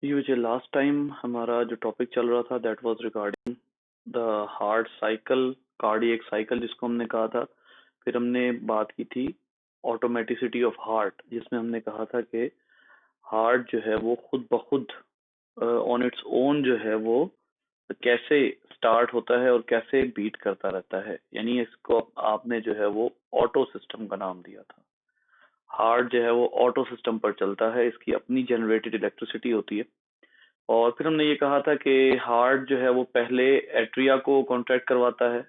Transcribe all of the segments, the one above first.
ये जो last time हमारा जो टॉपिक चल रहा था that was regarding the heart cycle, cardiac cycle जिसको हमने कहा था। फिर हमने बात की थी ऑटोमेटिसिटी ऑफ हार्ट, जिसमें हमने कहा था कि हार्ट जो है वो खुद ब खुद ऑन इट्स ओन जो है वो कैसे स्टार्ट होता है और कैसे बीट करता रहता है। यानी इसको आपने जो है वो ऑटो सिस्टम का नाम दिया था। हार्ट जो है वो ऑटो सिस्टम पर चलता है, इसकी अपनी जनरेटेड इलेक्ट्रिसिटी होती है। और फिर हमने ये कहा था कि हार्ट जो है वो पहले एट्रिया को कॉन्ट्रैक्ट करवाता है,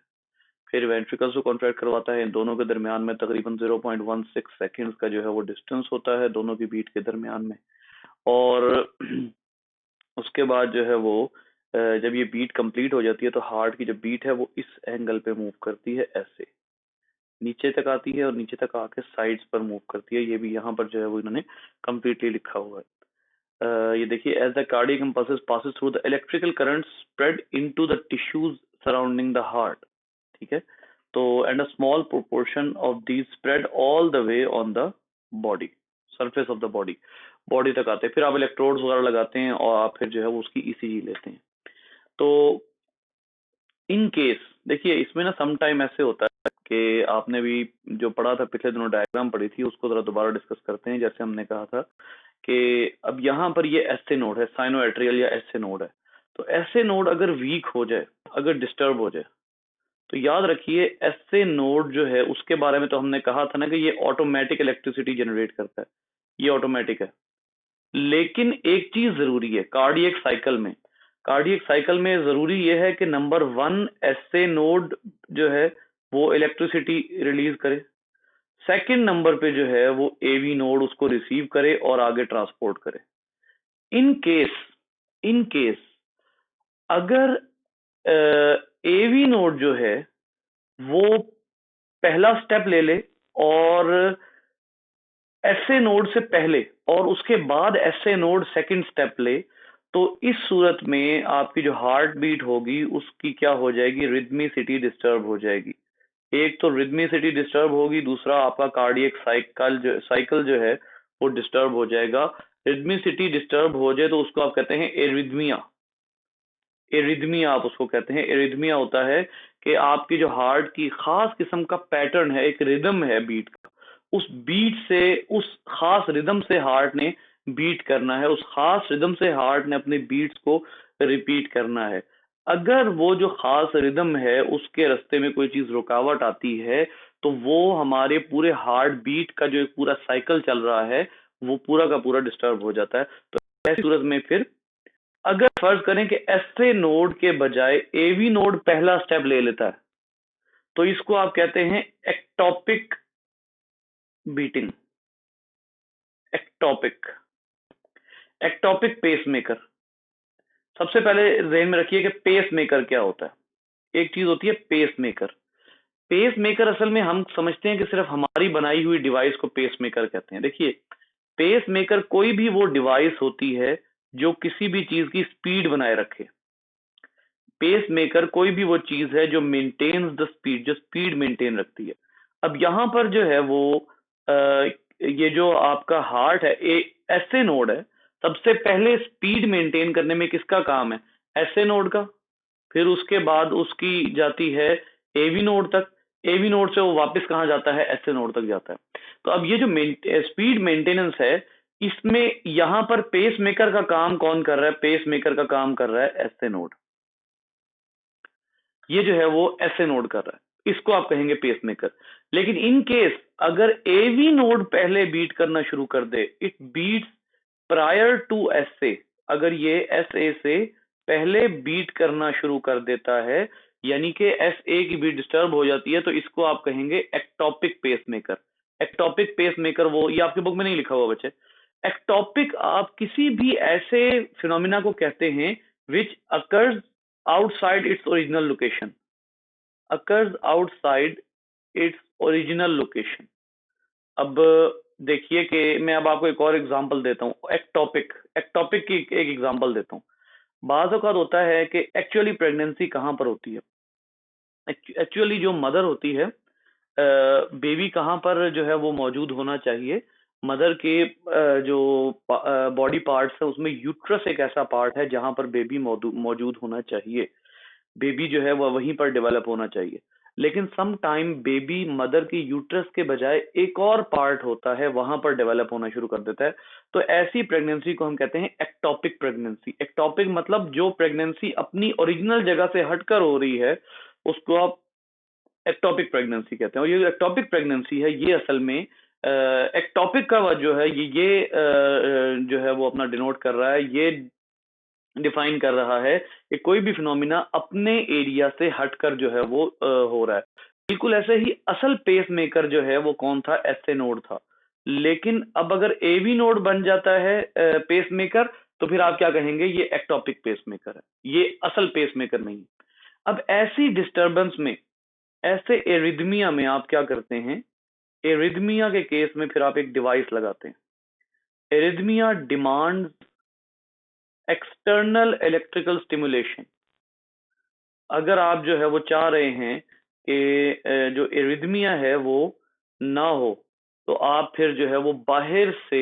फिर वेंट्रिकल्स को कॉन्ट्रैक्ट करवाता है। इन दोनों के दरमियान में तकरीबन 0.16 सेकेंड्स का जो है वो डिस्टेंस होता है दोनों की बीट के दरमियान में। और उसके बाद जो है वो जब ये बीट कंप्लीट हो जाती है तो हार्ट की जो बीट है वो इस एंगल पे मूव करती है, ऐसे नीचे तक आती है और नीचे तक आके साइड्स पर मूव करती है। ये भी यहाँ पर जो है वो इन्होंने कम्प्लीटली लिखा हुआ है। ये देखिए, as the cardiac impulses passes through the electrical current spread into the tissues surrounding the heart. ठीक है, तो and a small proportion of these spread all the way on the body, surface of the body, body तक आते हैं। फिर आप electrodes वगैरह लगाते हैं और आप फिर जो है वो उसकी ईसीजी लेते हैं। तो इन केस देखिए, इसमें ना सम टाइम ऐसे होता है कि आपने भी जो पढ़ा था पिछले दिनों, डायग्राम पढ़ी थी, उसको जरा दोबारा डिस्कस करते हैं। जैसे हमने कहा था कि अब यहाँ पर ये एसए नोड है, साइनोएट्रियल या एसए नोड है। तो एसए नोड अगर वीक हो जाए, अगर डिस्टर्ब हो जाए, तो याद रखिए एसए नोड जो है उसके बारे में तो हमने कहा था ना कि ये ऑटोमेटिक इलेक्ट्रिसिटी जनरेट करता है, ये ऑटोमेटिक है। लेकिन एक चीज जरूरी है कार्डियक साइकिल में, कार्डियक साइकिल में जरूरी यह है कि नंबर 1 एसए नोड जो है वो इलेक्ट्रिसिटी रिलीज करे, सेकंड नंबर पे जो है वो एवी नोड उसको रिसीव करे और आगे ट्रांसपोर्ट करे। इन केस अगर एवी नोड जो है वो पहला स्टेप ले ले और एसए नोड से पहले और उसके बाद एसए नोड सेकंड स्टेप ले, तो इस सूरत में आपकी जो हार्ट बीट होगी उसकी क्या हो जाएगी, रिदमिसिटी डिस्टर्ब हो जाएगी। एक तो रिदमिसिटी डिस्टर्ब होगी, दूसरा आपका कार्डियक साइकिल जो है वो डिस्टर्ब हो जाएगा। रिदमिसिटी डिस्टर्ब हो जाए तो उसको आप कहते हैं एरिथमिया। एरिथमिया आप उसको कहते हैं। एरिथमिया होता है कि आपकी जो हार्ट की खास किस्म का पैटर्न है, एक रिदम है बीट का, उस बीट से, उस खास रिदम से हार्ट ने बीट करना है, उस खास रिदम से हार्ट ने अपने बीट्स को रिपीट करना है। अगर वो जो खास रिदम है उसके रास्ते में कोई चीज रुकावट आती है तो वो हमारे पूरे हार्ट बीट का जो एक पूरा साइकिल चल रहा है वो पूरा का पूरा डिस्टर्ब हो जाता है। तो ऐसी सूरत में फिर अगर फर्ज करें कि एसए नोड के बजाय एवी नोड पहला स्टेप ले लेता है तो इसको आप कहते हैं ectopic beating. Ectopic ectopic pacemaker. सबसे पहले ध्यान में रखिए कि पेस मेकर क्या होता है। एक चीज होती है पेस मेकर। पेस मेकर असल में हम समझते हैं कि सिर्फ हमारी बनाई हुई डिवाइस को पेस मेकर कहते हैं। देखिए, पेस मेकर कोई भी वो डिवाइस होती है जो किसी भी चीज की स्पीड बनाए रखे। पेस मेकर कोई भी वो चीज है जो मेंटेन्स द स्पीड, जो स्पीड मेंटेन रखती है। अब यहां पर जो है वो ये जो आपका हार्ट है, एसए नोड है, सबसे पहले स्पीड मेंटेन करने में किसका काम है, एसए नोड का। फिर उसके बाद उसकी जाती है एवी नोड तक, एवी नोड से वो वापस कहाँ जाता है, एसए नोड तक जाता है। तो अब ये जो स्पीड मेंटेनेंस है, इसमें यहां पर पेस मेकर का काम कौन कर रहा है, पेस मेकर का काम कर रहा है एसए नोड। ये जो है वो एसए नोड कर रहा है, इसको आप कहेंगे पेस मेकर। लेकिन इन केस अगर एवी नोड पहले बीट करना शुरू कर दे, it beats prior to SA, अगर ये एसए से पहले बीट करना शुरू कर देता है, यानी कि एसए की बीट डिस्टर्ब हो जाती है, तो इसको आप कहेंगे ectopic pacemaker. Ectopic pacemaker वो, ये आपके बुक में नहीं लिखा हुआ बच्चे। एक्टोपिक आप किसी भी ऐसे फिनोमिना को कहते हैं which occurs outside its original location, occurs outside its original location। अब देखिए कि मैं अब आपको एक और एग्जांपल देता हूँ, एक्टोपिक एक्टोपिक की एक एग्जांपल देता हूँ। बाज़ औक़ात होता है कि एक्चुअली प्रेगनेंसी कहाँ पर होती है, एक्चुअली जो मदर होती है, बेबी कहाँ पर जो है वो मौजूद होना चाहिए, मदर के जो बॉडी पार्ट्स है उसमें यूट्रस एक ऐसा पार्ट है जहां पर बेबी मौजूद होना चाहिए, बेबी जो है वह वहीं पर डेवलप होना चाहिए। लेकिन सम टाइम बेबी मदर की यूट्रस के बजाय एक और पार्ट होता है वहां पर डेवलप होना शुरू कर देता है। तो ऐसी प्रेगनेंसी को हम कहते हैं एक्टोपिक प्रेगनेंसी। एक्टोपिक मतलब जो प्रेगनेंसी अपनी ओरिजिनल जगह से हटकर हो रही है उसको आप एक्टोपिक प्रेगनेंसी कहते हैं। और ये जो एक्टोपिक प्रेगनेंसी है ये असल में एक्टोपिक का जो है जो है वो अपना डिनोट कर रहा है, ये डिफाइन कर रहा है कि कोई भी फिनोमिना अपने एरिया से हटकर जो है वो हो रहा है। बिल्कुल ऐसे ही असल पेस मेकर जो है वो कौन था, एसए नोड था। लेकिन अब अगर एवी नोड बन जाता है पेस मेकर, तो फिर आप क्या कहेंगे, ये एक्टोपिक पेस मेकर है, ये असल पेस मेकर नहीं। अब ऐसी डिस्टरबेंस में, ऐसे एरिथमिया में आप क्या करते हैं, एरिथमिया के केस में फिर आप एक डिवाइस लगाते हैं। Arrhythmia demand external electrical stimulation. अगर आप जो है वो चाह रहे हैं कि जो एरिथमिया है वो ना हो, तो आप फिर जो है वो बाहर से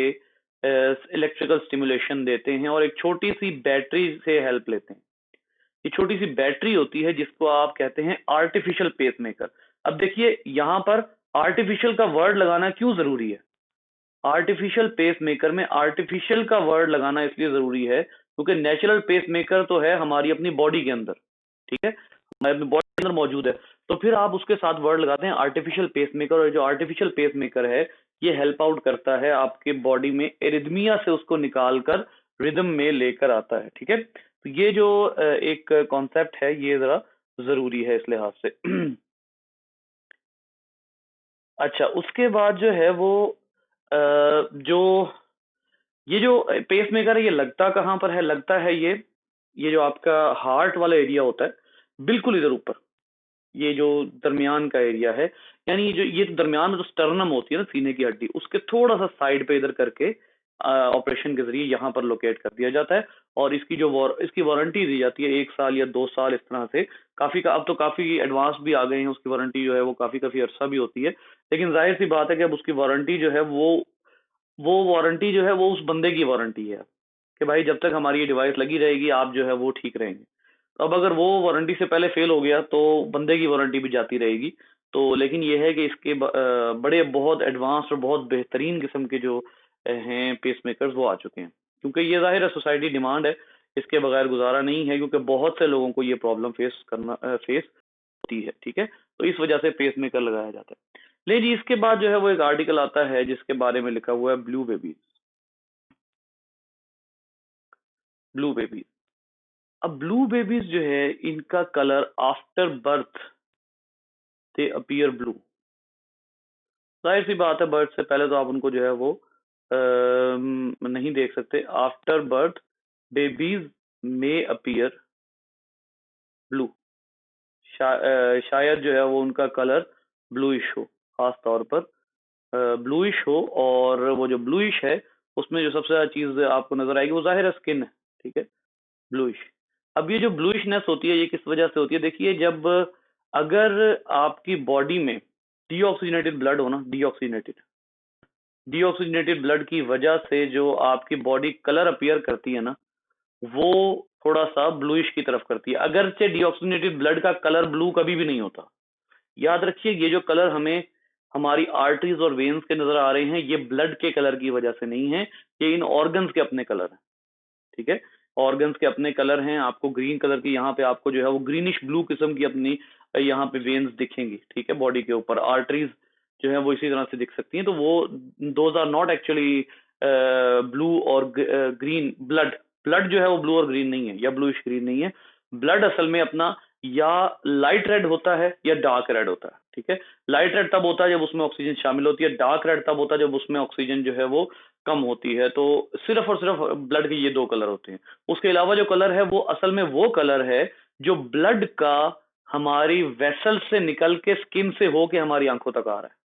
इलेक्ट्रिकल स्टिमुलेशन देते हैं और एक छोटी सी बैटरी से हेल्प लेते हैं। ये छोटी सी बैटरी होती है जिसको आप कहते हैं आर्टिफिशियल पेस मेकर। अब देखिए यहां पर आर्टिफिशियल का वर्ड लगाना क्यों जरूरी है। आर्टिफिशियल पेस मेकर में आर्टिफिशियल का वर्ड लगाना इसलिए जरूरी है क्योंकि नेचुरल पेस मेकर तो है हमारी अपनी बॉडी के अंदर, ठीक है, हमारी अपनी बॉडी के अंदर मौजूद है। तो फिर आप उसके साथ वर्ड लगाते हैं आर्टिफिशियल पेस मेकर, और जो आर्टिफिशियल पेस मेकर है ये हेल्प आउट करता है आपके बॉडी में एरिथमिया से उसको निकालकर रिदम में लेकर आता है, ठीक है। तो ये जो एक कॉन्सेप्ट है ये जरा जरूरी है इस लिहाज से। अच्छा, उसके बाद जो है वो जो ये जो पेस मेकर है ये लगता कहाँ पर है, लगता है ये जो आपका हार्ट वाला एरिया होता है बिल्कुल इधर ऊपर, ये जो दरमियान का एरिया है, यानी ये जो दरमियान में जो स्टर्नम होती है ना सीने की हड्डी, उसके थोड़ा सा साइड पे इधर करके ऑपरेशन के जरिए यहाँ पर लोकेट कर दिया जाता है। और इसकी जो इसकी वारंटी दी जाती है 1 साल या 2 साल, इस तरह से काफी अब तो काफी एडवांस भी आ गए हैं, उसकी वारंटी जो है वो काफी काफी अरसा भी होती है। लेकिन जाहिर सी बात है कि अब उसकी वारंटी जो है वो वारंटी जो है वो उस बंदे की वारंटी है कि भाई जब तक हमारी ये डिवाइस लगी रहेगी आप जो है वो ठीक रहेंगे। तो अब अगर वो वारंटी से पहले फेल हो गया तो बंदे की वारंटी भी जाती रहेगी। तो लेकिन ये है कि इसके बड़े बहुत एडवांस और बहुत बेहतरीन किस्म के जो हैं पेस मेकर्स वो आ चुके हैं, क्योंकि ये जाहिर है सोसाइटी डिमांड है, इसके बगैर गुजारा नहीं है, क्योंकि बहुत से लोगों को ये प्रॉब्लम फेस होती है, ठीक है। तो इस वजह से पेस मेकर लगाया जाता है। ले जी, इसके बाद जो है वो एक आर्टिकल आता है जिसके बारे में लिखा हुआ है ब्लू बेबीज। ब्लू बेबीज, अब ब्लू बेबीज जो है इनका कलर आफ्टर बर्थ दे अपीयर ब्लू। जाहिर सी बात है बर्थ से पहले तो आप उनको जो है वो नहीं देख सकते। आफ्टर बर्थ बेबीज मे अपीयर ब्लू, शायद जो है वो उनका कलर ब्लूइश हो, खास तौर पर ब्लूइश हो। और वो जो ब्लूइश है उसमें जो सबसे ज्यादा चीज आपको नजर आएगी वो जाहिर है स्किन है, ठीक है, ब्लूइश। अब ये जो ब्लूइशनेस होती है ये किस वजह से होती है, देखिए जब अगर आपकी बॉडी में डीऑक्सीजनेटेड ब्लड हो ना, डीऑक्सीजनेटेड ब्लड की वजह से जो आपकी बॉडी कलर अपीयर करती है ना, वो थोड़ा सा ब्लूइश की तरफ करती है। अगरचे डीऑक्सीजनेटेड ब्लड का कलर ब्लू कभी भी नहीं होता। याद रखिए ये जो कलर हमें हमारी आर्टरीज और वेन्स के नजर आ रहे हैं ये ब्लड के कलर की वजह से नहीं है, ये इन ऑर्गन्स के अपने कलर हैं, ठीक है। ऑर्गन्स के अपने कलर हैं। आपको ग्रीन कलर की यहाँ पे आपको जो है वो ग्रीनिश ब्लू किस्म की अपनी यहाँ पे वेन्स दिखेंगी, ठीक है, बॉडी के ऊपर। आर्टरीज जो है वो इसी तरह से दिख सकती हैं। तो वो those are not actually blue और ग्रीन। ब्लड ब्लड जो है वो ब्लू और ग्रीन नहीं है, या ब्लूइश ग्रीन नहीं है। ब्लड असल में अपना या लाइट रेड होता है या डार्क रेड होता है, ठीक है। लाइट रेड तब होता है जब उसमें ऑक्सीजन शामिल होती है, डार्क रेड तब होता है जब उसमें ऑक्सीजन जो है वो कम होती है। तो सिर्फ और सिर्फ ब्लड के ये दो कलर होते हैं। उसके अलावा जो कलर है वो असल में वो कलर है जो ब्लड का हमारी वेसल से निकल के स्किन से होके हमारी आंखों तक आ रहा है,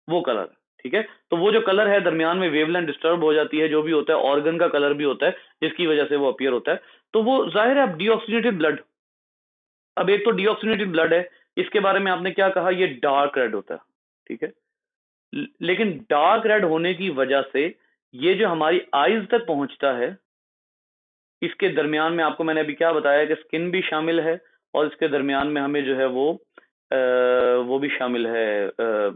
वो कलर है, ठीक है। तो वो जो कलर है दरमियान में वेवलेंथ डिस्टर्ब हो जाती है, जो भी होता है ऑर्गन का कलर भी होता है जिसकी वजह से वो अपीयर होता है। तो वो जाहिर है अब डीऑक्सीजनेटेड ब्लड, अब एक तो डीऑक्सीजनेटेड ब्लड है, इसके बारे में आपने क्या कहा, ये डार्क रेड होता है, ठीक है। लेकिन डार्क रेड होने की वजह से ये जो हमारी आईज तक पहुंचता है, इसके दरमियान में आपको मैंने अभी क्या बताया कि स्किन भी शामिल है और इसके दरमियान में हमें जो है वो भी शामिल है,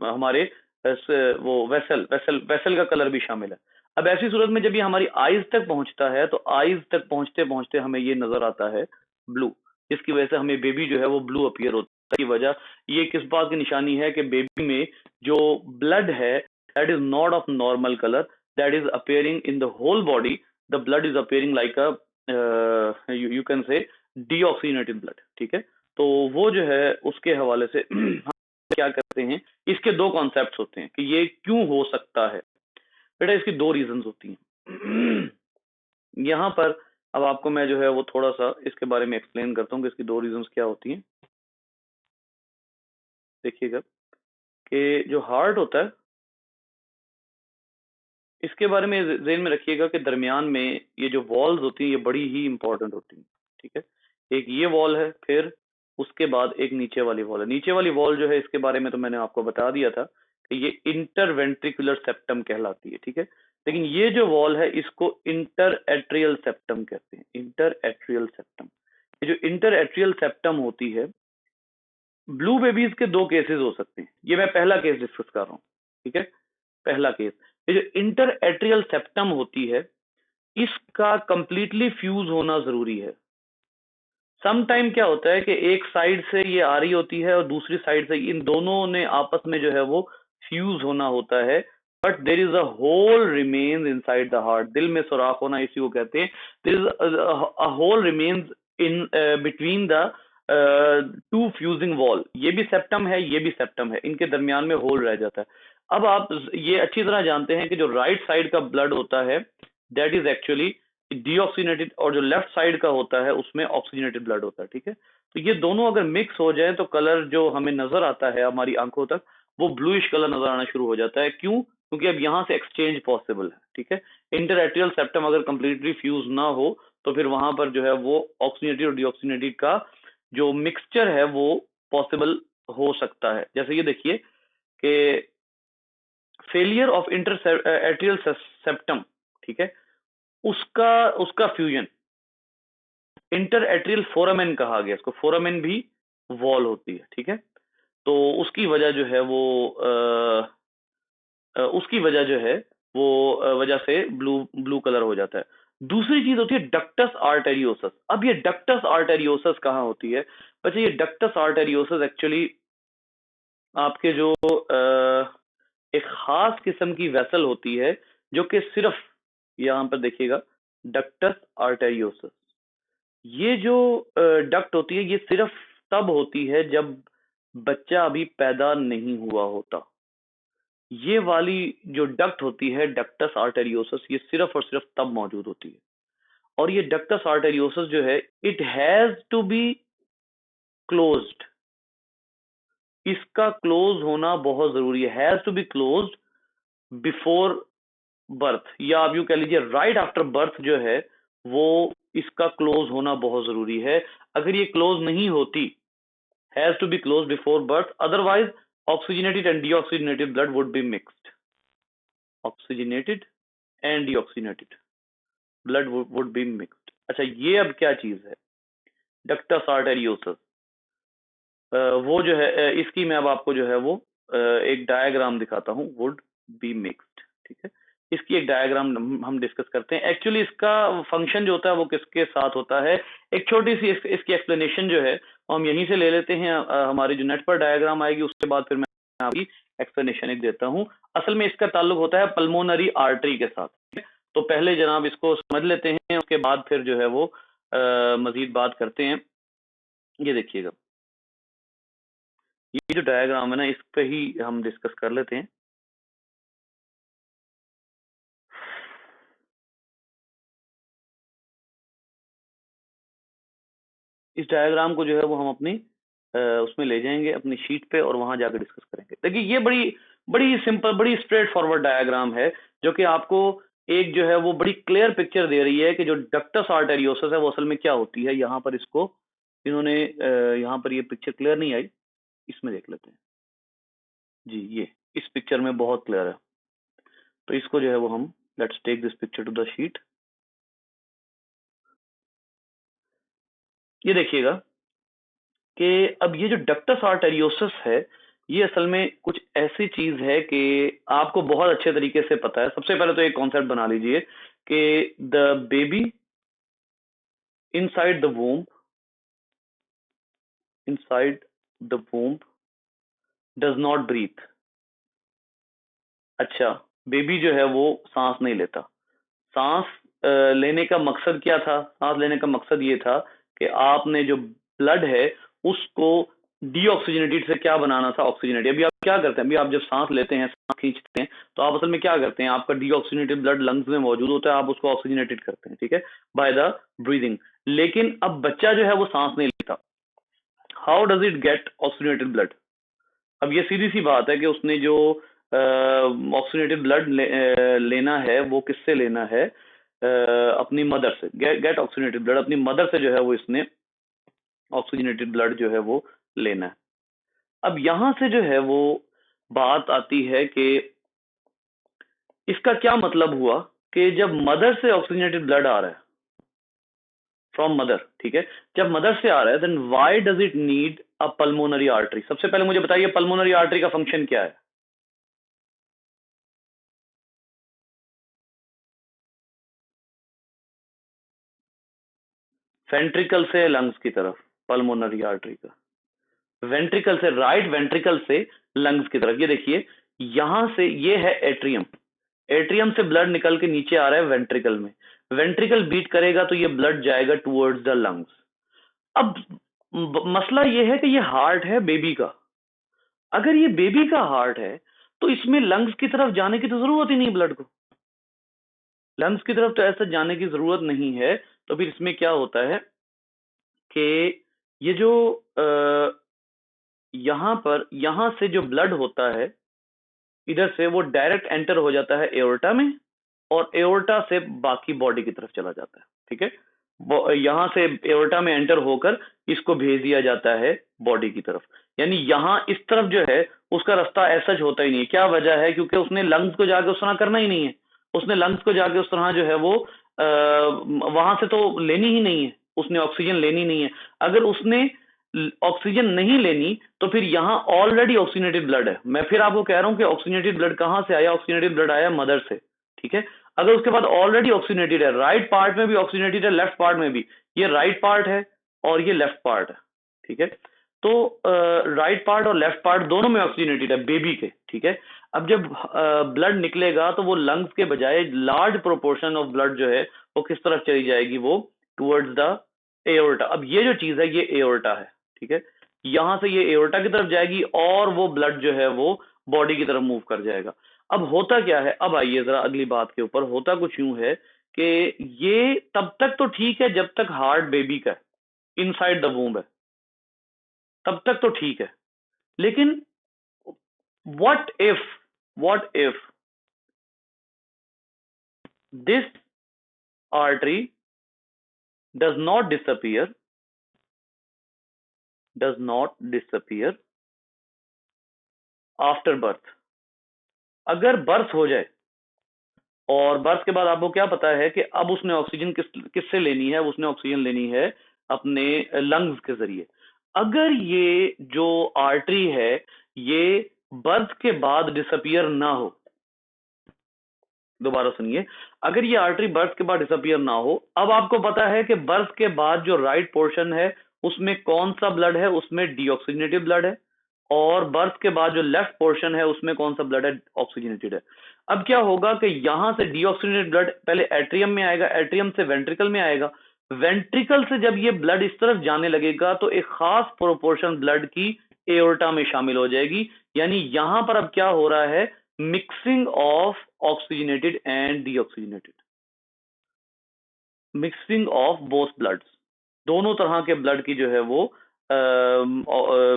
हमारे वो वेसल वेसल वेसल का कलर भी शामिल है। अब ऐसी सूरत में जब ये हमारी आईज तक पहुंचता है तो आईज तक पहुंचते पहुंचते हमें ये नजर आता है ब्लू, जिसकी वजह से हमें बेबी जो है वो ब्लू अपीयर होता है। की वजह ये किस बात की निशानी है कि बेबी में जो ब्लड है that is not of normal colour, that is appearing in the whole body, the blood is appearing like a you can say deoxygenated blood. ठीक है, तो वो जो है उसके हवाले से हम क्या करते हैं, इसके दो कॉन्सेप्ट्स होते हैं कि ये क्यों हो सकता है। बेटा इसकी दो रीजंस होती हैं। यहाँ पर अब आपको मैं जो है वो थोड़ा सा इसके बारे में एक्सप्लेन करता हूँ कि इसकी दो रीजंस क्या होती हैं। देखिएगा कि जो हार्ट होता है इसके बारे में ज़हन में रखिएगा कि दरमियान में ये जो वॉल्स होती हैं ये बड़ी ही इंपॉर्टेंट होती हैं। ठीक है, एक ये वॉल है, फिर उसके बाद एक नीचे वाली वॉल है। नीचे वाली वॉल जो है इसके बारे में तो मैंने आपको बता दिया था कि ये इंटरवेंट्रिकुलर सेप्टम कहलाती है। ठीक है, लेकिन ये जो वॉल है इसको इंटर एट्रियल सेप्टम कहते हैं। इंटर एट्रियल सेप्टम, ये जो इंटर एट्रियल सेप्टम होती है, ब्लू बेबीज के दो केसेस हो सकते हैं। ये मैं पहला केस डिस्कस कर रहा हूँ। ठीक है, पहला केस, ये जो इंटर एट्रियल सेप्टम होती है इसका कंप्लीटली फ्यूज होना जरूरी है। सम टाइम क्या होता है कि एक साइड से ये आ रही होती है और दूसरी साइड से, इन दोनों ने आपस में जो है वो फ्यूज होना होता है, but there is a hole remains inside the heart. दिल में सुराख होना इसी को कहते हैं। There is a hole remains in between the two fusing wall. ये भी सेप्टम है, ये भी सेप्टम है, इनके दरमियान में होल रह जाता है। अब आप ये अच्छी तरह जानते हैं कि जो राइट साइड का ब्लड होता है दैट इज एक्चुअली डीऑक्सीनेटेड, और जो लेफ्ट साइड का होता है उसमें ऑक्सीजनेटेड ब्लड होता है। ठीक है, तो ये दोनों अगर मिक्स हो जाए तो कलर जो हमें नजर आता है हमारी आंखों तक वो ब्लूइश कलर नजर आना शुरू हो जाता है। क्यों? क्योंकि अब यहाँ से एक्सचेंज पॉसिबल है। ठीक है, इंटरएट्रियल सेप्टम अगर कंप्लीटली फ्यूज ना हो तो फिर वहां पर जो है वो ऑक्सीजनेटेड और डीऑक्सीजनेटेड का जो मिक्सचर है वो पॉसिबल हो सकता है। जैसे ये देखिए कि failure of inter atrial septum, ठीक है, उसका उसका फ्यूजन इंटर एट्रियल फोरामेन कहा गया। इसको फोरामेन भी वॉल होती है। ठीक है, तो उसकी वजह जो है वो उसकी वजह जो है वो वजह से ब्लू ब्लू कलर हो जाता है। दूसरी चीज होती है डक्टस आर्टेरियोसस। अब ये डक्टस आर्टेरियोसस कहाँ होती है बच्चे? ये डक्टस आर्टेरियोसस एक्चुअली आपके जो एक खास किस्म की वेसल होती है जो कि सिर्फ, यहाँ पर देखिएगा, डक्टस आर्टेरियोसस, ये जो डक्ट होती है ये सिर्फ तब होती है जब बच्चा अभी पैदा नहीं हुआ होता। ये वाली जो डक्ट होती है डक्टस आर्टेरियोसस, ये सिर्फ और सिर्फ तब मौजूद होती है। और ये डक्टस आर्टेरियोसस जो है it has to be closed. इसका क्लोज होना बहुत जरूरी है, has to be closed before birth, या आप यूं कह लीजिए राइट आफ्टर बर्थ जो है वो इसका क्लोज होना बहुत जरूरी है। अगर ये क्लोज नहीं होती, has to be close before birth, otherwise oxygenated and deoxygenated blood would be mixed. Oxygenated and deoxygenated blood would be mixed. अच्छा, ये अब क्या चीज है डक्टस आर्टेरियोसस? वो जो है इसकी मैं अब आपको जो है वो एक डायग्राम दिखाता हूँ, वुड बी मिक्स्ड। ठीक है, इसकी एक डायग्राम हम डिस्कस करते हैं। एक्चुअली इसका फंक्शन जो होता है वो किसके साथ होता है, एक छोटी सी इसकी एक्सप्लेनेशन जो है हम यहीं से ले लेते हैं। हमारी जो नेट पर डायग्राम आएगी उसके बाद फिर मैं आपकी एक्सप्लेनेशन एक देता हूँ। असल में इसका ताल्लुक होता है पल्मोनरी आर्टरी के साथ। तो पहले जनाब इसको समझ लेते हैं, उसके बाद फिर जो है वो मजीद बात करते हैं। ये देखिएगा, ये जो डायग्राम है ना इस पे ही हम डिस्कस कर लेते हैं। इस डायग्राम को जो है वो हम अपनी उसमें ले जाएंगे अपनी शीट पे और वहां जाकर डिस्कस करेंगे। देखिए ये बड़ी बड़ी सिंपल, बड़ी स्ट्रेट फॉरवर्ड डायग्राम है जो कि आपको एक जो है वो बड़ी क्लियर पिक्चर दे रही है कि जो डक्टस आर्टेरियोसस है वो असल में क्या होती है। यहाँ पर इसको इन्होंने यहाँ पर ये पिक्चर क्लियर नहीं आई, इसमें देख लेते हैं जी। ये इस पिक्चर में बहुत क्लियर है। तो इसको जो है वो हम let's take this picture to the sheet. ये देखिएगा कि अब ये जो डक्टस आर्टेरियोसस है, ये असल में कुछ ऐसी चीज है कि आपको बहुत अच्छे तरीके से पता है। सबसे पहले तो एक कॉन्सेप्ट बना लीजिए कि the baby inside the womb, inside the womb does not breathe. अच्छा, बेबी जो है वो सांस नहीं लेता। सांस लेने का मकसद क्या था? सांस लेने का मकसद ये था कि आपने जो ब्लड है उसको डीऑक्सीजनेटेड से क्या बनाना था? ऑक्सीजनेटेड। अभी आप क्या करते हैं? अभी आप जब सांस लेते हैं, सांस खींचते हैं, तो आप असल में क्या करते हैं? आपका डीऑक्सीजनेटेड ब्लड लंग्स में मौजूद होता है, आप उसको ऑक्सीजनेटेड करते हैं, ठीक है, बाय द ब्रीदिंग। लेकिन अब बच्चा जो है वो सांस नहीं लेता। How does it get oxygenated blood? अब ये सीधी सी बात है कि उसने जो ऑक्सीजनेटेड ब्लड लेना है वो किससे लेना है? अपनी मदर से। गेट ऑक्सीजनेटेड ब्लड, अपनी मदर से जो है वो इसने ऑक्सीजनेटेड ब्लड जो है वो लेना है। अब यहां से जो है वो बात आती है कि इसका क्या मतलब हुआ कि जब मदर से ऑक्सीजनेटेड ब्लड आ रहा है फ्रॉम मदर, ठीक है, जब मदर से आ रहा है, then why does it need a pulmonary artery? सबसे पहले मुझे बताइए पल्मोनरी आर्टरी का फंक्शन क्या है? वेंट्रिकल से लंग्स की तरफ पल्मोनरी आर्टरी का, वेंट्रिकल से, राइट वेंट्रिकल से लंग्स की तरफ। ये देखिए यहां से, ये है एट्रियम, एट्रियम से ब्लड निकल के नीचे आ रहा है वेंट्रिकल में, वेंट्रिकल बीट करेगा तो ये ब्लड जाएगा टुवर्ड्स द लंग्स। अब मसला ये है कि ये हार्ट है बेबी का। अगर ये बेबी का हार्ट है तो इसमें लंग्स की तरफ जाने की तो जरूरत ही नहीं, ब्लड को लंग्स की तरफ तो ऐसा जाने की जरूरत नहीं है। तो फिर इसमें क्या होता है कि ये जो यहां पर, यहां से जो ब्लड होता है इधर से, वो डायरेक्ट एंटर हो जाता है एओर्टा में, और एओर्टा से बाकी बॉडी की तरफ चला जाता है, ठीक है। यहां से एओर्टा में एंटर होकर इसको भेज दिया जाता है बॉडी की तरफ। यानी यहां इस तरफ जो है उसका रास्ता ऐसा होता ही नहीं है। क्या वजह है? क्योंकि उसने लंग्स को जाके उस तरह करना ही नहीं है। उसने लंग्स को जाके उस तरह जो है वो वहां से तो लेनी ही नहीं है, उसने ऑक्सीजन लेनी नहीं है। अगर उसने ऑक्सीजन नहीं लेनी तो फिर यहाँ ऑलरेडी ऑक्सीजनेटेड ब्लड है। मैं फिर आपको कह रहा हूँ कि ऑक्सीजनेटेड ब्लड कहाँ से आया? ऑक्सीजनेटेड ब्लड आया मदर से, ठीक है। अगर उसके बाद ऑलरेडी ऑक्सीजनेटेड है, राइट पार्ट में भी ऑक्सीजनेटेड है, लेफ्ट पार्ट में भी, ये राइट पार्ट है और ये लेफ्ट पार्ट है, ठीक है। तो राइट पार्ट और लेफ्ट पार्ट दोनों में ऑक्सीजनेटेड है बेबी के, ठीक है। अब जब ब्लड निकलेगा तो वो लंग्स के बजाय लार्ज प्रोपोर्शन ऑफ ब्लड जो है वो किस तरफ चली जाएगी? वो टुवर्ड्स द एओर्टा। अब ये जो चीज है ये एओर्टा है, ठीक है। यहां से ये एओर्टा की तरफ जाएगी और वो ब्लड जो है वो बॉडी की तरफ मूव कर जाएगा। अब होता क्या है? अब आइए जरा अगली बात के ऊपर। होता कुछ यूं है कि ये तब तक तो ठीक है जब तक हार्ट बेबी का इनसाइड द वूम्ब है, तब तक तो ठीक है। लेकिन what if, what if this artery does not disappear, does not disappear after birth? अगर बर्थ हो जाए और बर्थ के बाद आपको क्या पता है कि अब उसने ऑक्सीजन किससे लेनी है? उसने ऑक्सीजन लेनी है अपने लंग्स के जरिए। अगर ये जो आर्टरी है ये बर्थ के बाद डिसअपियर ना हो, दोबारा सुनिए, अगर ये आर्टरी बर्थ के बाद डिसअपियर ना हो, अब आपको पता है कि बर्थ के बाद जो राइट पोर्शन है उसमें कौन सा ब्लड है? उसमें डीऑक्सीजनेटेड ब्लड है। और बर्थ के बाद जो लेफ्ट पोर्शन है उसमें कौन सा ब्लड है? ऑक्सीजनेटेड है। अब क्या होगा कि यहां से डीऑक्सीजनेटेड ब्लड पहले एट्रियम में आएगा, एट्रियम से वेंट्रिकल में आएगा, वेंट्रिकल से जब ये ब्लड इस तरफ जाने लगेगा तो एक खास प्रोपोर्शन ब्लड की एओर्टा में शामिल हो जाएगी। यानी यहां पर अब क्या हो रहा है? Mixing of oxygenated and deoxygenated, mixing of both bloods, दोनों तरह के ब्लड की जो है वो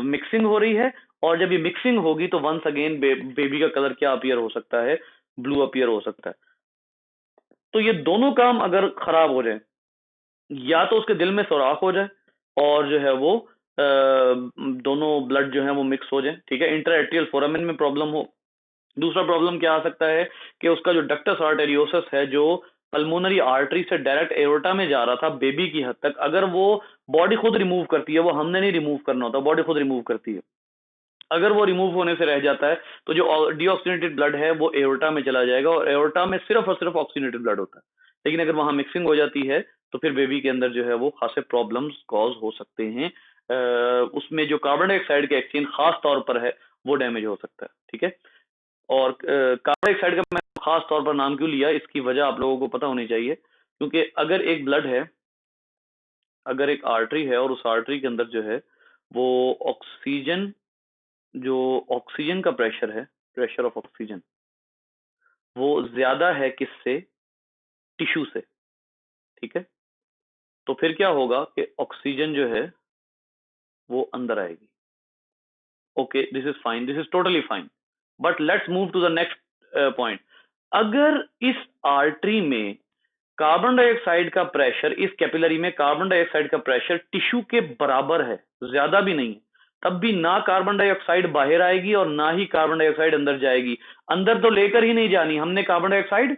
मिक्सिंग हो रही है। और जब ये मिक्सिंग होगी तो वंस अगेन बेबी का कलर क्या अपीयर हो सकता है? ब्लू अपीयर हो सकता है। तो ये दोनों काम अगर खराब हो जाए, या तो उसके दिल में सुराख हो जाए और जो है वो दोनों ब्लड जो है वो मिक्स हो जाए, ठीक है, इंटरएट्रियल फोरामेन में प्रॉब्लम हो, दूसरा प्रॉब्लम क्या आ सकता है कि उसका जो डक्टस आर्टेरियोसस है, जो पल्मोनरी आर्टरी से डायरेक्ट एओर्टा में जा रहा था बेबी की हद तक, अगर वो बॉडी खुद रिमूव करती है, वो हमने नहीं रिमूव करना होता, बॉडी खुद रिमूव करती है, अगर वो रिमूव होने से रह जाता है तो जो डीऑक्सीनेटेड ब्लड है वो एओर्टा में चला जाएगा, और एओर्टा में सिर्फ और सिर्फ ऑक्सीनेटेड ब्लड होता है। लेकिन अगर वहां मिक्सिंग हो जाती है तो फिर बेबी के अंदर जो है वो खासे प्रॉब्लम्स कॉज हो सकते हैं। उसमें जो कार्बन डाइऑक्साइड के एक्सचेंज खास तौर पर है वो डैमेज हो सकता है। ठीक है, और कार्बन डाइऑक्साइड का मैं खास तौर पर नाम क्यों लिया, इसकी वजह आप लोगों को पता होनी चाहिए, क्योंकि अगर एक ब्लड है, अगर एक आर्टरी है और उस आर्टरी के अंदर जो है वो ऑक्सीजन, जो ऑक्सीजन का प्रेशर है, प्रेशर ऑफ ऑक्सीजन, वो ज्यादा है किससे, टिश्यू से। ठीक है, तो फिर क्या होगा कि ऑक्सीजन जो है वो अंदर आएगी। Okay, this is fine, this is totally fine, but let's move to the next point. अगर इस आर्टरी में कार्बन डाइऑक्साइड का प्रेशर, इस कैपिलरी में कार्बन डाइऑक्साइड का प्रेशर टिश्यू के बराबर है, ज्यादा भी नहीं, तब भी ना कार्बन डाइऑक्साइड बाहर आएगी और ना ही कार्बन डाइऑक्साइड अंदर जाएगी। अंदर तो लेकर ही नहीं जानी, हमने कार्बन डाइऑक्साइड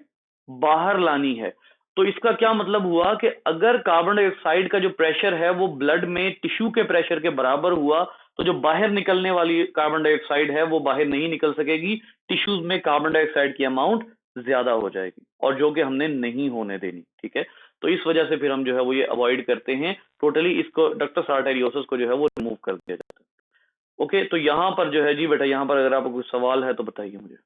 बाहर लानी है। तो इसका क्या मतलब हुआ कि अगर कार्बन डाइऑक्साइड का जो प्रेशर है वो ब्लड में टिश्यू के प्रेशर के बराबर हुआ, तो जो बाहर निकलने वाली कार्बन डाइऑक्साइड है वो बाहर नहीं निकल सकेगी, टिश्यूज में कार्बन डाइऑक्साइड की अमाउंट ज्यादा हो जाएगी, और जो कि हमने नहीं होने देनी। ठीक है, तो इस वजह से फिर हम जो है वो ये अवॉइड करते हैं, टोटली इसको डक्टस आर्टेरियोसिस को जो है वो रिमूव कर दिया जाता है। ओके, तो यहाँ पर जो है जी बेटा, यहाँ पर अगर आपको कुछ सवाल है तो बताइए मुझे।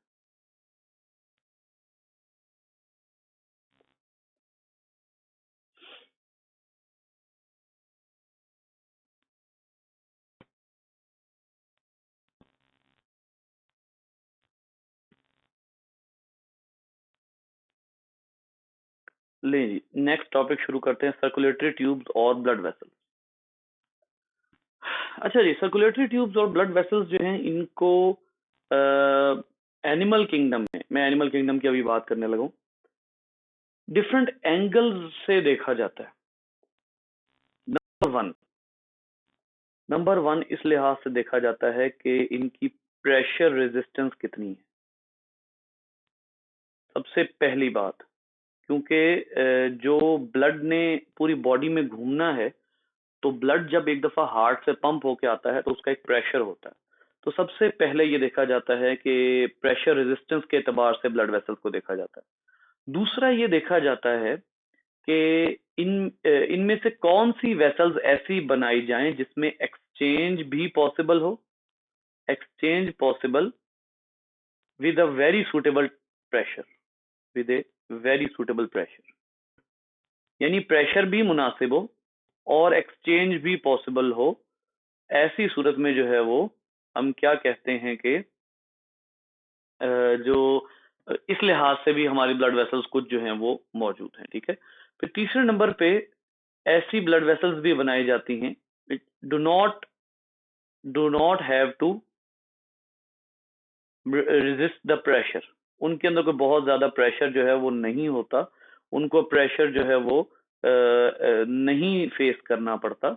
ले जी, नेक्स्ट टॉपिक शुरू करते हैं, सर्कुलेटरी ट्यूब्स और ब्लड वेसल्स। अच्छा जी, सर्कुलेटरी ट्यूब्स और ब्लड वेसल्स जो हैं इनको एनिमल किंगडम में, मैं एनिमल किंगडम की अभी बात करने लगा हूं, डिफरेंट एंगल्स से देखा जाता है। वन नंबर वन इस लिहाज से देखा जाता है कि इनकी प्रेशर रेजिस्टेंस कितनी है। सबसे पहली बात, क्योंकि जो ब्लड ने पूरी बॉडी में घूमना है, तो ब्लड जब एक दफा हार्ट से पंप होके आता है तो उसका एक प्रेशर होता है। तो सबसे पहले ये देखा जाता है कि प्रेशर रेजिस्टेंस के एतबार से ब्लड वेसल्स को देखा जाता है। दूसरा ये देखा जाता है कि इनमें से कौन सी वेसल्स ऐसी बनाई जाएं जिसमें एक्सचेंज भी पॉसिबल हो, exchange possible with a very suitable pressure, with a very suitable pressure, यानी प्रेशर भी मुनासिब हो और एक्सचेंज भी पॉसिबल हो। ऐसी सूरत में जो है वो हम क्या कहते हैं कि जो इस लिहाज से भी हमारी ब्लड वेसल्स कुछ जो हैं वो मौजूद हैं। ठीक है, फिर तीसरे नंबर पे ऐसी ब्लड वेसल्स भी बनाई जाती हैं do not do not have to resist the pressure, उनके अंदर कोई बहुत ज्यादा प्रेशर जो है वो नहीं होता, उनको प्रेशर जो है वो नहीं फेस करना पड़ता।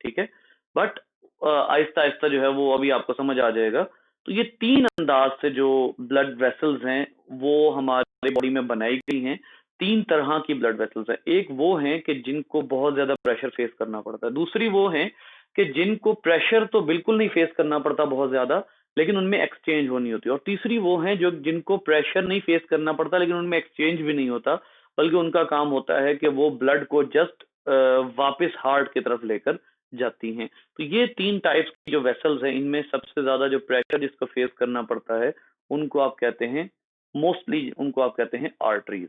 ठीक है, बट आहिस्ता आहिस्ता जो है वो अभी आपको समझ आ जाएगा। तो ये तीन अंदाज से जो ब्लड वेसल्स हैं वो हमारे बॉडी में बनाई गई हैं। तीन तरह की ब्लड वेसल्स हैं, एक वो हैं कि जिनको बहुत ज्यादा प्रेशर फेस करना पड़ता है, दूसरी वो हैं कि जिनको प्रेशर तो बिल्कुल नहीं फेस करना पड़ता बहुत ज्यादा, लेकिन उनमें एक्सचेंज होनी होती है, और तीसरी वो हैं जो जिनको प्रेशर नहीं फेस करना पड़ता लेकिन उनमें एक्सचेंज भी नहीं होता, बल्कि उनका काम होता है कि वो ब्लड को जस्ट वापस हार्ट की तरफ लेकर जाती हैं। तो ये तीन टाइप्स की जो वेसल्स हैं, इनमें सबसे ज्यादा जो प्रेशर जिसको फेस करना पड़ता है उनको आप कहते हैं, मोस्टली उनको आप कहते हैं आर्टरीज,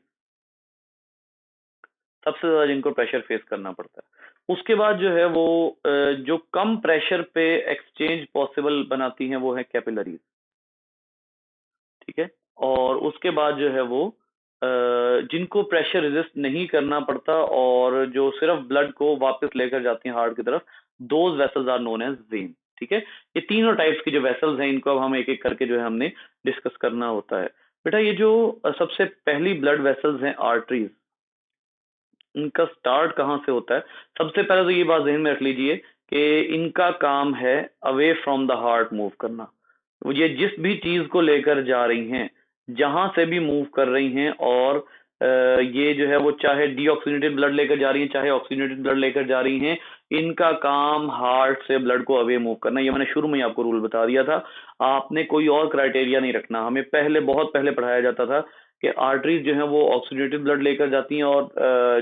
सबसे ज्यादा जिनको प्रेशर फेस करना पड़ता है। उसके बाद जो है वो जो कम प्रेशर पे एक्सचेंज पॉसिबल बनाती हैं वो है कैपिलरीज। ठीक है, और उसके बाद जो है वो जिनको प्रेशर रेजिस्ट नहीं करना पड़ता और जो सिर्फ ब्लड को वापस लेकर जाती हैं हार्ट की तरफ, those vessels are known as vein. ठीक है, ये तीनों टाइप्स की जो वेसल्स हैं इनको अब हम एक एक करके जो है हमने डिस्कस करना होता है। बेटा ये जो सबसे पहली ब्लड वेसल्स हैं आर्टरीज, इनका स्टार्ट कहाँ से होता है? सबसे पहले तो ये बात ध्यान में रख लीजिए कि इनका काम है away from the heart move करना। ये जिस भी चीज को लेकर जा रही हैं, जहां से भी मूव कर रही हैं, और ये जो है वो चाहे डीऑक्सीनेटेड ब्लड लेकर जा रही हैं चाहे ऑक्सीनेटेड ब्लड लेकर जा रही हैं, इनका काम हार्ट से ब्लड को अवे मूव करना। ये मैंने शुरू में ही आपको रूल बता दिया था, आपने कोई और क्राइटेरिया नहीं रखना। हमें पहले बहुत पहले पढ़ाया जाता था कि आर्टरीज जो है वो ऑक्सीनेटेड ब्लड लेकर जाती हैं और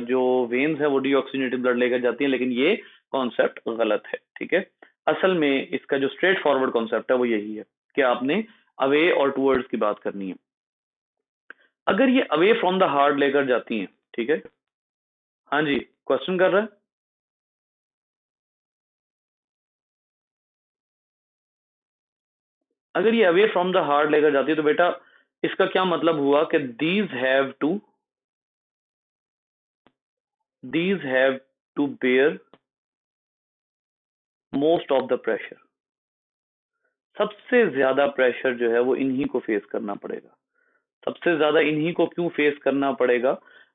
जो वेन्स है वो डीऑक्सीनेटेड ब्लड लेकर जाती हैं, लेकिन ये कॉन्सेप्ट गलत है। ठीक है, असल में इसका जो स्ट्रेट फॉरवर्ड कॉन्सेप्ट है वो यही है कि आपने अवे और टूवर्ड्स की बात करनी है। अगर ये अवे फ्रॉम द हार्ट लेकर जाती हैं, ठीक है, हाँ जी, क्वेश्चन कर रहा है। अगर ये अवे फ्रॉम द हार्ट लेकर जाती है तो बेटा इसका क्या मतलब हुआ कि these have to bear most of the pressure. सबसे ज्यादा प्रेशर जो है वो इन्हीं को फेस करना पड़ेगा। सबसे ज्यादा इन्हीं को क्यों फेस करना पड़ेगा?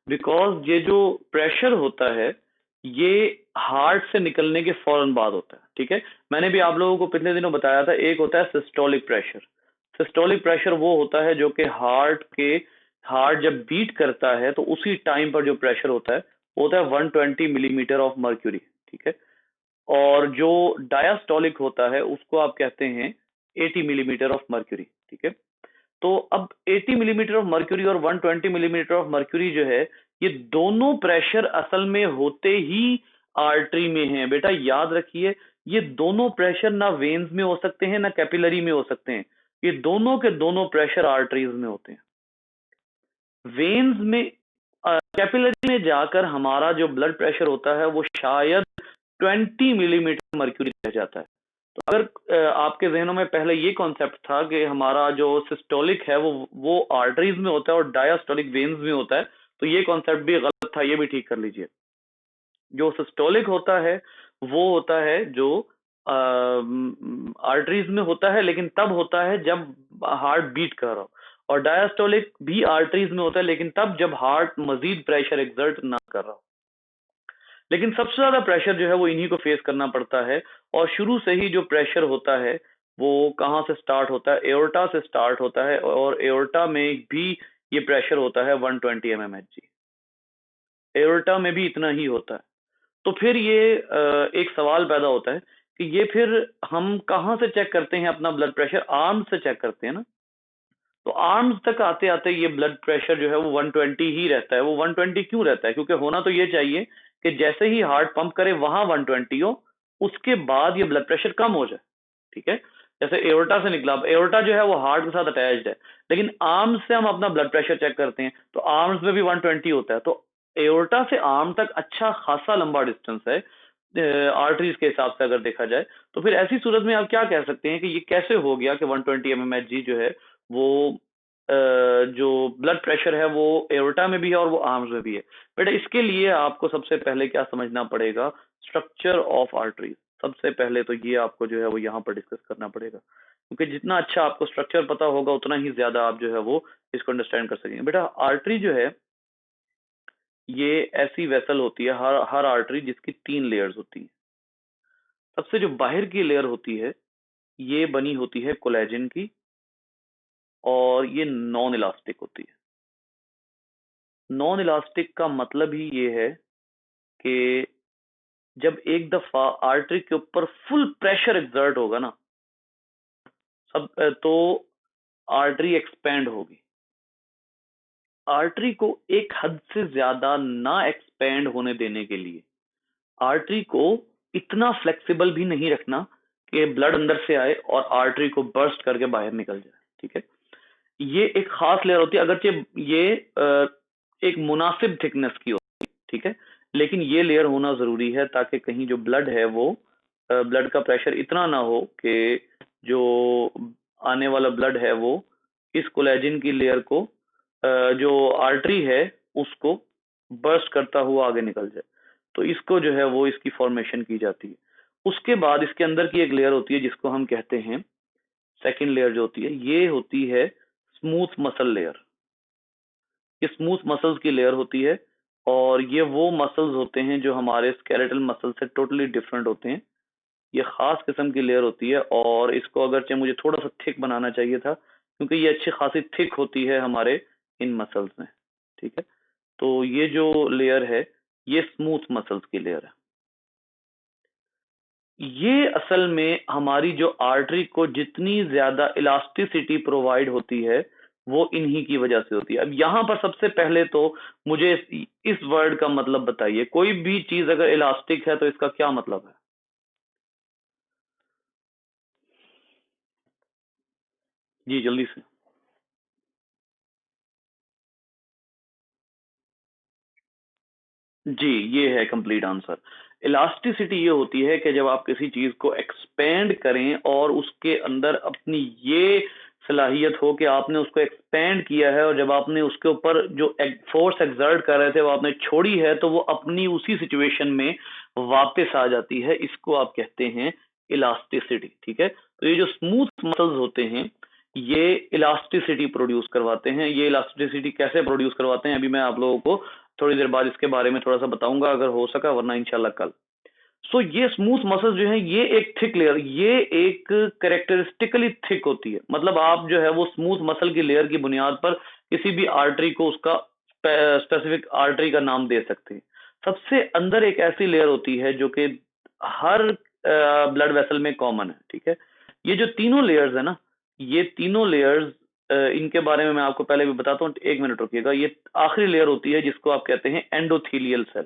बिकॉज ये जो प्रेशर होता है ये हार्ट से निकलने के फौरन बाद होता है। ठीक है, मैंने भी आप लोगों को पिछले दिनों बताया था, एक होता है सिस्टोलिक प्रेशर। सिस्टोलिक प्रेशर वो होता है जो कि हार्ट जब बीट करता है तो उसी टाइम पर जो प्रेशर होता है वो होता है 120 मिलीमीटर ऑफ मर्क्यूरी। ठीक है, और जो डायास्टोलिक होता है उसको आप कहते हैं 80 मिलीमीटर ऑफ मर्क्यूरी। ठीक है, तो अब 80 मिलीमीटर ऑफ मर्क्यूरी और 120 मिलीमीटर ऑफ मर्क्यूरी जो है, ये दोनों प्रेशर असल में होते ही आर्टरी में हैं। बेटा याद रखिए, ये दोनों प्रेशर ना वेन्स में हो सकते हैं ना कैपिलरी में हो सकते हैं, ये दोनों के दोनों प्रेशर आर्टरीज में होते हैं। वेन्स में, कैपिलरी में जाकर हमारा जो ब्लड प्रेशर होता है वो शायद 20 मिलीमीटर मर्क्यूरी रह जाता है। तो अगर आपके जहनों में पहले ये कॉन्सेप्ट था कि हमारा जो सिस्टोलिक है वो आर्टरीज में होता है और डायास्टोलिक वेन्स में होता है, तो ये कॉन्सेप्ट भी गलत था, ये भी ठीक कर लीजिए। जो सिस्टोलिक होता है वो होता है जो आर्टरीज में होता है, लेकिन तब होता है जब हार्ट बीट कर रहा हो, और डायास्टोलिक भी आर्टरीज में होता है लेकिन तब जब हार्ट मजीद प्रेशर एक्सर्ट ना कर रहा हो। लेकिन सबसे ज्यादा प्रेशर जो है वो इन्हीं को फेस करना पड़ता है, और शुरू से ही जो प्रेशर होता है वो कहाँ से स्टार्ट होता है? एओर्टा से स्टार्ट होता है, और एओर्टा में भी ये प्रेशर होता है 120 mmHg। एओर्टा में भी इतना ही होता है। तो फिर ये एक सवाल पैदा होता है कि ये फिर हम कहाँ से चेक करते हैं अपना ब्लड प्रेशर? आर्म से चेक करते हैं ना। तो आर्म्स तक आते आते ये ब्लड प्रेशर जो है वो 120 ही रहता है। वो 120 क्यों रहता है? क्योंकि होना तो ये चाहिए कि जैसे ही हार्ट पंप करे वहां 120 हो, उसके बाद ये ब्लड प्रेशर कम हो जाए। ठीक है, जैसे एओर्टा से निकला, एओर्टा जो है वो हार्ट के साथ अटैच्ड है, लेकिन आर्म्स से हम अपना ब्लड प्रेशर चेक करते हैं तो आर्म्स में भी 120 होता है। तो एओर्टा से आर्म तक अच्छा खासा लंबा डिस्टेंस है आर्टरीज के हिसाब से अगर देखा जाए। तो फिर ऐसी सूरत में आप क्या कह सकते हैं कि ये कैसे हो गया कि 120 mmHg जो है वो जो ब्लड प्रेशर है वो एओर्टा में भी है और वो आर्म्स में भी है। बेटा इसके लिए आपको सबसे पहले क्या समझना पड़ेगा? Structure of arteries. सबसे पहले तो ये आपको जो है वो यहाँ पर डिस्कस करना पड़ेगा, क्योंकि जितना अच्छा आपको स्ट्रक्चर पता होगा उतना ही ज्यादा आप जो है वो इसको अंडरस्टैंड कर सकेंगे। बेटा आर्टरी जो है ये ऐसी वेसल होती है, हर आर्टरी जिसकी 3 लेयर्स होती है। सबसे जो बाहर की लेयर होती है ये बनी होती है कोलेजन की, और ये नॉन इलास्टिक होती है। नॉन इलास्टिक का मतलब ही ये है कि जब एक दफा आर्टरी के ऊपर फुल प्रेशर एक्सर्ट होगा ना, सब तो आर्टरी एक्सपेंड होगी। आर्टरी को एक हद से ज्यादा ना एक्सपेंड होने देने के लिए आर्टरी को इतना फ्लेक्सिबल भी नहीं रखना कि ब्लड अंदर से आए और आर्टरी को बर्स्ट करके बाहर निकल जाए। ठीक है, ये एक खास लेयर होती है, अगरचे ये एक मुनासिब थिकनेस की होती है। ठीक है, लेकिन ये लेयर होना जरूरी है ताकि कहीं जो ब्लड है वो ब्लड का प्रेशर इतना ना हो कि जो आने वाला ब्लड है वो इस कोलेजन की लेयर को जो आर्टरी है उसको बर्स्ट करता हुआ आगे निकल जाए। तो इसको जो है वो इसकी फॉर्मेशन की जाती है। उसके बाद इसके अंदर की एक लेयर होती है जिसको हम कहते हैं, सेकेंड लेयर जो होती है ये होती है स्मूथ मसल लेयर। ये स्मूथ मसल्स की लेयर होती है, और ये वो मसल्स होते हैं जो हमारे स्केलेटल मसल से टोटली डिफरेंट होते हैं। ये खास किस्म की लेयर होती है, और इसको अगरचे मुझे थोड़ा सा थिक बनाना चाहिए था क्योंकि ये अच्छी खासी थिक होती है हमारे इन मसल्स में, ठीक है। तो ये जो लेयर है ये स्मूथ मसल्स की लेयर है। ये असल में हमारी जो आर्टरी को जितनी ज्यादा इलास्टिसिटी प्रोवाइड होती है वो इन्हीं की वजह से होती है। अब यहां पर सबसे पहले तो मुझे इस वर्ड का मतलब बताइए, कोई भी चीज अगर इलास्टिक है तो इसका क्या मतलब है? जी जल्दी से। जी, ये है कंप्लीट आंसर। इलास्टिसिटी ये होती है कि जब आप किसी चीज को एक्सपेंड करें और उसके अंदर अपनी ये सलाहियत हो कि आपने उसको एक्सपेंड किया है, और जब आपने उसके ऊपर जो फोर्स एक्सर्ट कर रहे थे वो आपने छोड़ी है, तो वो अपनी उसी सिचुएशन में वापस आ जाती है। इसको आप कहते हैं इलास्टिसिटी, ठीक है। तो ये जो स्मूथ मसल्स होते हैं ये इलास्टिसिटी प्रोड्यूस करवाते हैं। ये इलास्टिसिटी कैसे प्रोड्यूस करवाते हैं अभी मैं आप लोगों को थोड़ी देर बाद इसके बारे में थोड़ा सा बताऊंगा अगर हो सका, वरना इंशाल्लाह कल। सो ये स्मूथ मसल्स जो है ये एक थिक लेयर, ये एक कैरेक्टरिस्टिकली थिक होती है। मतलब आप जो है वो स्मूथ मसल की लेयर की बुनियाद पर किसी भी आर्टरी को उसका स्पेसिफिक आर्टरी का नाम दे सकते हैं। सबसे अंदर एक ऐसी लेयर होती है जो कि हर ब्लड वेसल में कॉमन है, ठीक है। ये जो तीनों लेयर्स है ना, ये तीनों लेयर्स इनके बारे में मैं आपको पहले भी बताता हूँ, एक मिनट रुकिएगा। ये आखिरी लेयर होती है जिसको आप कहते हैं एंडोथीलियल सेल,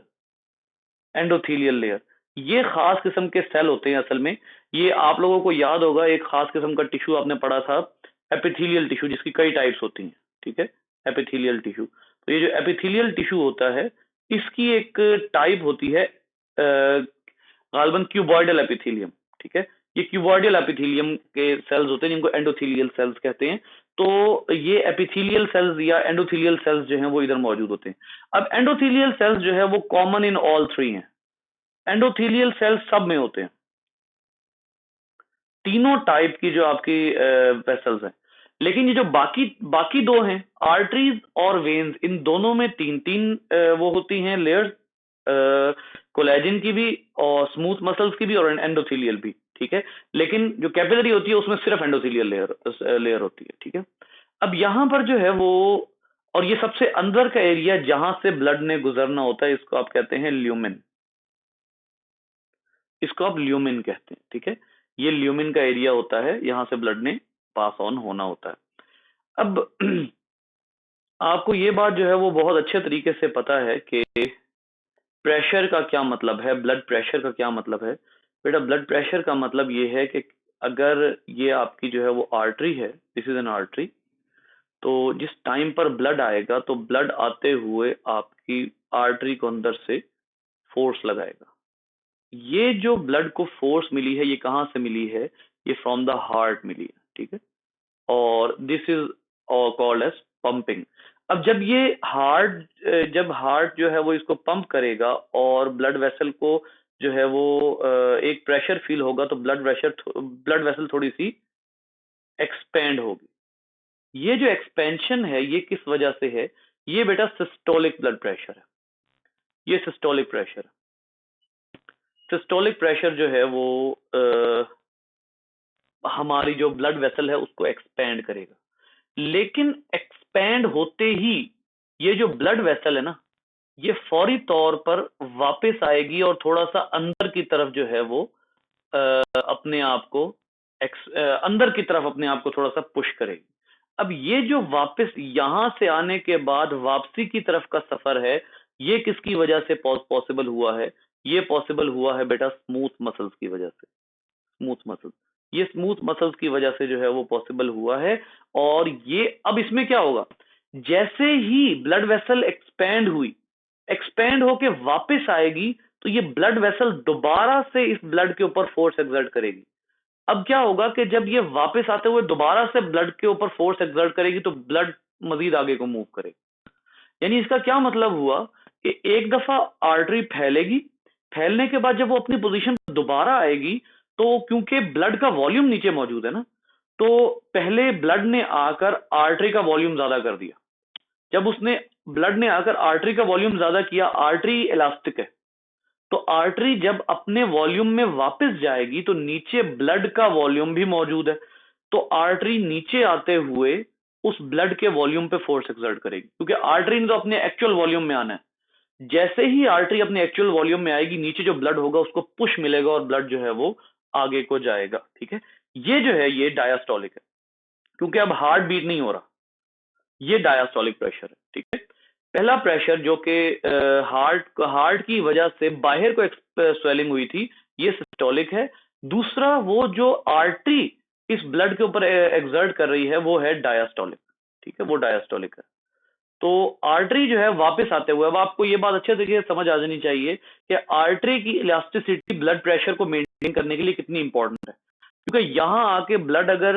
एंडोथीलियल लेयर। ये खास किस्म के सेल होते हैं असल में। ये आप लोगों को याद होगा एक खास किस्म का टिश्यू आपने पढ़ा था, एपिथेलियल टिश्यू, जिसकी कई टाइप्स होती हैं, ठीक है। एपिथेलियल टिश्यू, तो ये जो एपिथेलियल टिश्यू होता है इसकी एक टाइप होती है गालबन क्यूबॉइडल एपिथेलियम, ठीक है। ये क्यूबॉइडल एपिथेलियम के सेल्स होते हैं जिनको एंडोथेलियल सेल्स कहते हैं। तो ये एपिथेलियल सेल्स या एंडोथेलियल सेल्स जो हैं वो इधर मौजूद होते हैं। अब एंडोथेलियल सेल्स जो है वो कॉमन इन ऑल थ्री हैं। एंडोथेलियल सेल्स सब में होते हैं, तीनों टाइप की जो आपकी वेसल्स हैं। लेकिन ये जो बाकी बाकी दो हैं, आर्टरीज और वेन्स, इन दोनों में तीन तीन वो होती हैं लेयर्स, कोलेजन की भी और स्मूथ मसल्स की भी और एंडोथेलियल भी, ठीक है। लेकिन जो कैपिलरी होती है उसमें सिर्फ एंडोथेलियल लेयर लेयर होती है, ठीक है। अब यहां पर जो है वो, और ये सबसे अंदर का एरिया जहां से ब्लड ने गुजरना होता है इसको आप कहते हैं ल्यूमेन, इसको आप ल्यूमेन कहते हैं, ठीक है। ये ल्यूमेन का एरिया होता है, यहां से ब्लड ने पास ऑन होना होता है। अब आपको ये बात जो है वो बहुत अच्छे तरीके से पता है कि प्रेशर का क्या मतलब है, ब्लड प्रेशर का क्या मतलब है। बेटा ब्लड प्रेशर का मतलब ये है कि अगर ये आपकी जो है वो आर्टरी है, दिस इज एन आर्टरी, तो जिस टाइम पर ब्लड आएगा तो ब्लड आते हुए आपकी आर्टरी को अंदर से फोर्स लगाएगा। ये जो ब्लड को फोर्स मिली है ये कहाँ से मिली है? ये फ्रॉम द हार्ट मिली है, ठीक है। और this is called as pumping. अब जब हार्ट जो है वो इसको पंप करेगा और ब्लड वेसल को जो है वो एक प्रेशर फील होगा, तो ब्लड वेसल थोड़ी सी एक्सपेंड होगी। ये जो एक्सपेंशन है ये किस वजह से है? ये बेटा सिस्टोलिक ब्लड प्रेशर है, ये सिस्टोलिक प्रेशर है। सिस्टोलिक प्रेशर जो है वो हमारी जो ब्लड वेसल है उसको एक्सपेंड करेगा। लेकिन एक्सपेंड होते ही ये जो ब्लड वेसल है ना, ये फौरी तौर पर वापस आएगी और थोड़ा सा अंदर की तरफ जो है वो अपने आप को अंदर की तरफ अपने आप को थोड़ा सा पुश करेगी। अब ये जो वापस यहां से आने के बाद वापसी की तरफ का सफर है, ये किसकी वजह से पॉसिबल हुआ है? ये पॉसिबल हुआ है बेटा स्मूथ मसल्स की वजह से। स्मूथ मसल्स, ये स्मूथ मसल्स की वजह से जो है वो पॉसिबल हुआ है। और ये अब इसमें क्या होगा, जैसे ही ब्लड वेसल एक्सपेंड हुई, एक्सपेंड होके वापस आएगी, तो ये ब्लड वेसल दोबारा से इस ब्लड के ऊपर फोर्स एक्सर्ट करेगी। अब क्या होगा कि जब ये वापस आते हुए दोबारा से ब्लड के ऊपर फोर्स एक्सर्ट करेगी तो ब्लड मजीद आगे को मूव करेगी। यानी इसका क्या मतलब हुआ कि एक दफा आर्टरी फैलेगी, फैलने के बाद जब वो अपनी पोजीशन पर दोबारा आएगी, तो क्योंकि ब्लड का वॉल्यूम नीचे मौजूद है ना, तो पहले ब्लड ने आकर आर्टरी का वॉल्यूम ज्यादा कर दिया। जब उसने ब्लड ने आकर आर्टरी का वॉल्यूम ज्यादा किया, आर्टरी इलास्टिक है, तो आर्टरी जब अपने वॉल्यूम में वापस जाएगी तो नीचे ब्लड का वॉल्यूम भी मौजूद है, तो आर्टरी नीचे आते हुए उस ब्लड के वॉल्यूम पे फोर्स एक्सर्ट करेगी, क्योंकि आर्टरी ने तो अपने एक्चुअल वॉल्यूम में आना है। जैसे ही आर्टरी अपने एक्चुअल वॉल्यूम में आएगी, नीचे जो ब्लड होगा उसको पुश मिलेगा और ब्लड जो है वो आगे को जाएगा। ठीक है, ये जो है ये डायस्टोलिक है, क्योंकि अब हार्ट बीट नहीं हो रहा, ये डायस्टोलिक प्रेशर है। ठीक है, पहला प्रेशर जो कि हार्ट की वजह से बाहर को स्वेलिंग हुई थी, ये सिस्टोलिक है। दूसरा वो जो आर्टरी इस ब्लड के ऊपर एक्सर्ट कर रही है वो है डायस्टोलिक। ठीक है, वो डायस्टोलिक है। तो आर्टरी जो है वापस आते हुए, अब आपको ये बात अच्छे तरीके से समझ आ जानी चाहिए कि आर्टरी की इलास्टिसिटी ब्लड प्रेशर को मेंटेन करने के लिए कितनी इंपॉर्टेंट है। क्योंकि यहां आके ब्लड अगर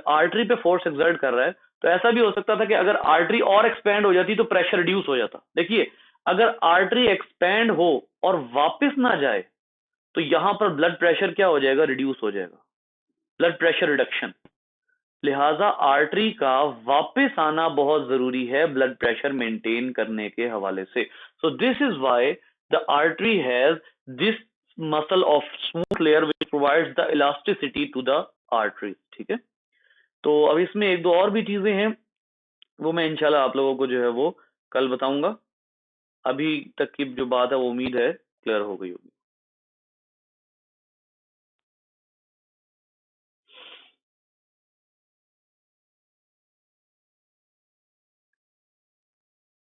आर्टरी पे फोर्स एक्सर्ट कर रहा है, तो ऐसा भी हो सकता था कि अगर आर्टरी और एक्सपैंड हो जाती तो प्रेशर रिड्यूस हो जाता। देखिए, अगर आर्टरी एक्सपैंड हो और वापस ना जाए तो यहां पर ब्लड प्रेशर क्या हो जाएगा, रिड्यूस हो जाएगा, ब्लड प्रेशर रिडक्शन। लिहाजा आर्टरी का वापस आना बहुत जरूरी है ब्लड प्रेशर मेंटेन करने के हवाले से। So this is why the artery has this muscle of smooth layer which provides the elasticity to the artery. ठीक है, तो अब इसमें एक दो और भी चीजें हैं, वो मैं इंशाल्लाह आप लोगों को जो है वो कल बताऊंगा। अभी तक की जो बात है वो उम्मीद है क्लियर हो गई होगी।